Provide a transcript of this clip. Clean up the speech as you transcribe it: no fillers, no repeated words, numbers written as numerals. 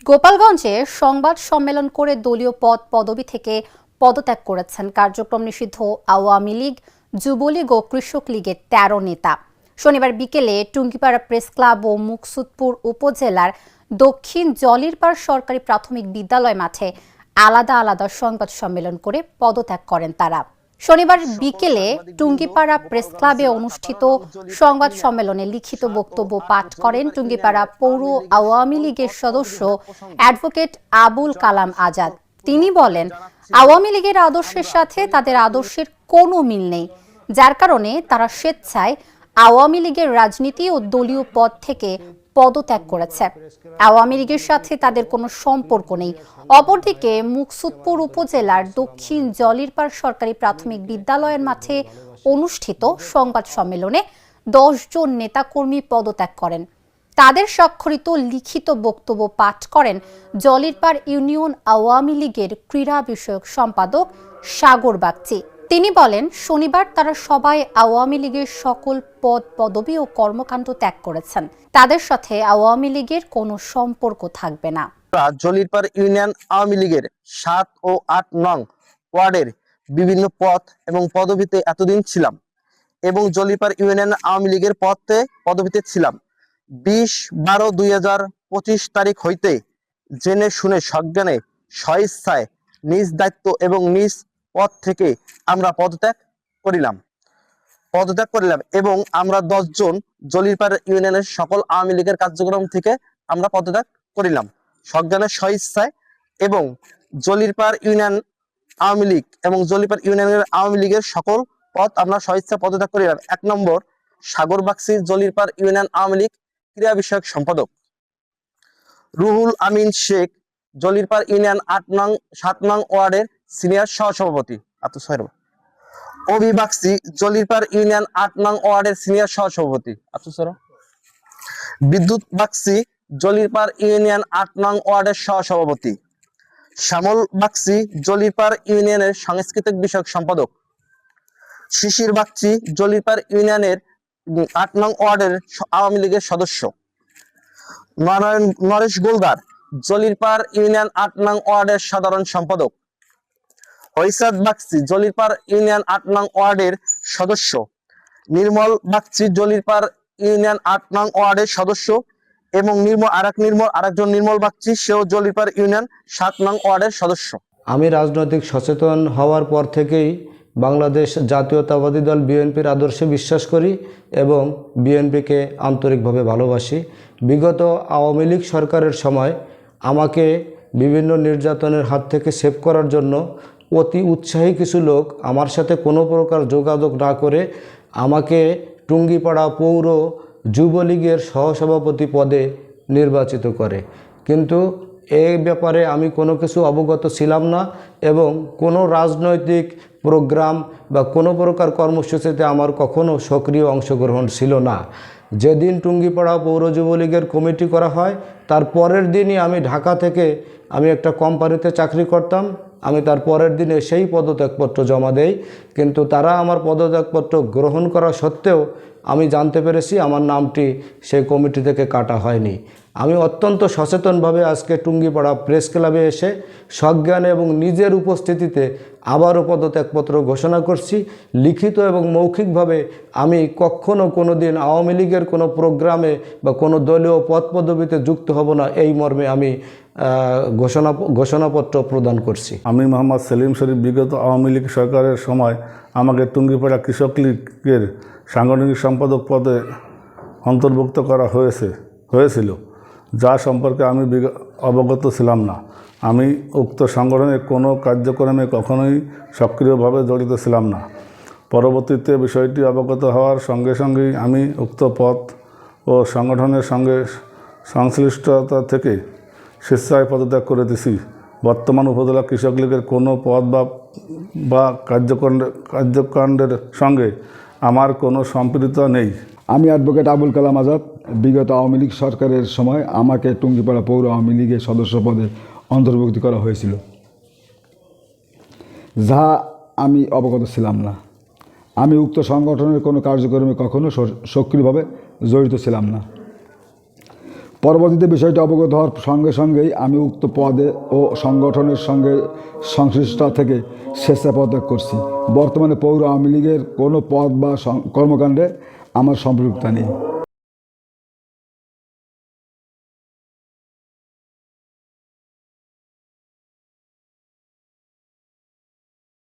গোপালগঞ্জে সংবাদ সম্মেলন করে দলীয় পদবি থেকে পদত্যাগ করেছেন কার্যক্রম নিষিদ্ধ আওয়ামী লীগ, যুবলীগ ও কৃষক লীগের ১৩ নেতা। শনিবার বিকেলে টুঙ্গিপাড়া প্রেস ক্লাব ও মুকসুদপুর উপজেলার দক্ষিণ জলিরপাড় সরকারি প্রাথমিক বিদ্যালয় মাঠে আলাদা আলাদা সংবাদ সম্মেলন করে পদত্যাগ করেন তারা। শনিবার বিকেলে টুঙ্গিপাড়া প্রেস ক্লাবে অনুষ্ঠিত সংবাদ সম্মেলনে লিখিত বক্তব্য পাঠ করেন টুঙ্গিপাড়া পৌর আওয়ামী লীগের সদস্য অ্যাডভোকেট আবুল কালাম আজাদ। তিনি বলেন, আওয়ামী লীগের আদর্শের সাথে তাদের আদর্শের কোনো মিল নেই, যার কারণে তারা স্বেচ্ছায় আওয়ামী লীগের রাজনীতি ও দলীয় পদ থেকে পদত্যাগ করেছে। আওয়ামী লীগের সাথে তাদের কোনো সম্পর্ক নেই। অপরদিকে মুকসুদপুর উপজেলার দক্ষিণ জলিরপাড় সরকারি প্রাথমিক বিদ্যালয়ের মাঠে অনুষ্ঠিত সংবাদ সম্মেলনে ১০ জন নেতাকর্মী পদত্যাগ করেন। তাদের স্বাক্ষরিত লিখিত বক্তব্য পাঠ করেন জলিরপাড় ইউনিয়ন আওয়ামী লীগের ক্রীড়া বিষয়ক সম্পাদক সাগর বাগচি। তিনি বলেন, শনিবার তারা সবাই আওয়ামী লীগের সকল পদবি ও কর্মকাণ্ড ত্যাগ করেছেন। তাদের সাথে আওয়ামী লীগের কোনো সম্পর্ক থাকবে না। জলিরপাড় ইউনিয়ন আওয়ামী লীগের ৭ ও ৮ নং ওয়ার্ডের বিভিন্ন পদ এবং পদবিতে এতদিন ছিলাম এবং জলিরপাড় ইউনিয়ন আওয়ামী লীগের পদবিতে ছিলাম। ২০/১২/২০২৫ তারিখ হইতে জেনে শুনে সজ্ঞানে স্বইচ্ছায় নিজ দায়িত্ব এবং নিজ পদ থেকে আমরা পদত্যাগ করিলাম এবং আমরা ১০ জন জলিরপাড় ইউনিয়নের সকল আওয়ামী লীগের কার্যক্রম থেকে আমরা পদত্যাগ করিলাম সজ্ঞানে স্বইচ্ছায় এবং জলিরপাড় ইউনিয়ন আওয়ামী লীগ এবং জলিরপাড় ইউনিয়নের আওয়ামী লীগের সকল পদ আমরা স্বইচ্ছায় পদত্যাগ করিলাম। ১ নম্বর, সাগর বাগচি, জলিরপাড় ইউনিয়ন আওয়ামী লীগ ক্রীড়া বিষয়ক সম্পাদক। রুহুল আমিন শেখ, জলিরপাড় ইউনিয়ন ৭ নং ওয়ার্ডের সিনিয়র সহসভাপতি। অভি বাগচি, জলিরপাড় ইউনিয়ন ৮ নং ওয়ার্ডের সিনিয়র সহসভাপতি। বিদ্যুৎ বাগচি, জলিরপাড় ইউনিয়ন ৮ নং ওয়ার্ডের সহসভাপতি। শ্যামল বাগচি, জলিরপাড় ইউনিয়নের সাংস্কৃতিক বিষয়ক সম্পাদক। শিশির বাগচি, জলিরপাড় ইউনিয়নের ৮ নং ওয়ার্ডের আওয়ামী লীগের সদস্য। নরেশ গোলদার, জলিরপাড় ইউনিয়ন ৮ নং ওয়ার্ডের সাধারণ সম্পাদক। হৈসাদ বাগচি, জলিরপাড় ইউনিয়ন ৮ নং ওয়ার্ডের সদস্য। নির্মল বাগচি, জলিরপাড় ইউনিয়ন ৮ নং ওয়ার্ডের সদস্য এবং আরেকজন নির্মল বাগচি, সেও জলিরপাড় ইউনিয়ন ৭ নং ওয়ার্ডের সদস্য। আমি রাজনৈতিক সচেতন হওয়ার পর থেকেই বাংলাদেশ জাতীয়তাবাদী দল বিএনপির আদর্শে বিশ্বাস করি এবং বিএনপিকে আন্তরিকভাবে ভালোবাসি। বিগত আওয়ামী লীগ সরকারের সময় আমাকে বিভিন্ন নির্যাতনের হাত থেকে সেভ করার জন্য অতি উৎসাহী কিছু লোক আমার সাথে কোনো প্রকার যোগাযোগ না করে আমাকে টুঙ্গিপাড়া পৌর যুবলীগের সহসভাপতি পদে নির্বাচিত করে, কিন্তু এই ব্যাপারে আমি কোনো কিছু অবগত ছিলাম না এবং কোনো রাজনৈতিক প্রোগ্রাম বা কোনো প্রকার কর্মসূচিতে আমার কখনো সক্রিয় অংশগ্রহণ ছিল না। যেদিন টুঙ্গিপাড়া পৌর যুবলীগের কমিটি করা হয় তার পরের দিনই আমি ঢাকা থেকে আমি একটা কোম্পানিতে চাকরি করতাম। আমি তার পরের দিনে সেই পদত্যাগপত্র জমা দেই, কিন্তু তারা আমার পদত্যাগপত্র গ্রহণ করা সত্ত্বেও আমি জানতে পেরেছি আমার নামটি সেই কমিটি থেকে কাটা হয়নি। আমি অত্যন্ত সচেতনভাবে আজকে টুঙ্গিপাড়া প্রেস ক্লাবে এসে সজ্ঞানে এবং নিজের উপস্থিতিতে আবারও পদত্যাগপত্র ঘোষণা করছি। লিখিত এবং মৌখিকভাবে আমি কখনো কোনো দিন আওয়ামী লীগের কোনো প্রোগ্রামে বা কোনো দলীয় পদপদবিতে যুক্ত হব না, এই মর্মে আমি ঘোষণাপত্র প্রদান করছি। আমি মোহাম্মদ সেলিম শরীফ, বিগত আওয়ামী লীগ সরকারের সময় আমাকে টুঙ্গিপাড়া কৃষক লীগের সাংগঠনিক সম্পাদক পদে অন্তর্ভুক্ত করা হয়েছিল, যা সম্পর্কে আমি অবগত ছিলাম না। আমি উক্ত সংগঠনের কোনো কার্যক্রমে কখনোই সক্রিয়ভাবে জড়িত ছিলাম না। পরবর্তীতে বিষয়টি অবগত হওয়ার সঙ্গে সঙ্গেই আমি উক্ত পদ ও সংগঠনের সঙ্গে সংশ্লিষ্টতা থেকে স্বেচ্ছায় পদত্যাগ করে দিয়েছি। বর্তমান উপজেলা কৃষক লীগের কোনো পদ বা কার্যকাণ্ডের সঙ্গে আমার কোনো সম্পৃক্ততা নেই। আমি অ্যাডভোকেট আবুল কালাম আজাদ। বিগত আওয়ামী লীগ সরকারের সময় আমাকে টুঙ্গিপাড়া পৌর আওয়ামী লীগের সদস্য পদে অন্তর্ভুক্তি করা হয়েছিল, যা আমি অবগত ছিলাম না। আমি উক্ত সংগঠনের কোনো কার্যক্রমে কখনো সক্রিয়ভাবে জড়িত ছিলাম না। পরবর্তীতে বিষয়টি অবগত হওয়ার সঙ্গে সঙ্গেই আমি উক্ত পদে ও সংগঠনের সঙ্গে সংশ্লিষ্টতা থেকে স্বেচ্ছায় পদত্যাগ করছি। বর্তমানে পৌর আওয়ামী লীগের কোনো পদ বা কর্মকাণ্ডে আমার সম্পৃক্ততা নেই।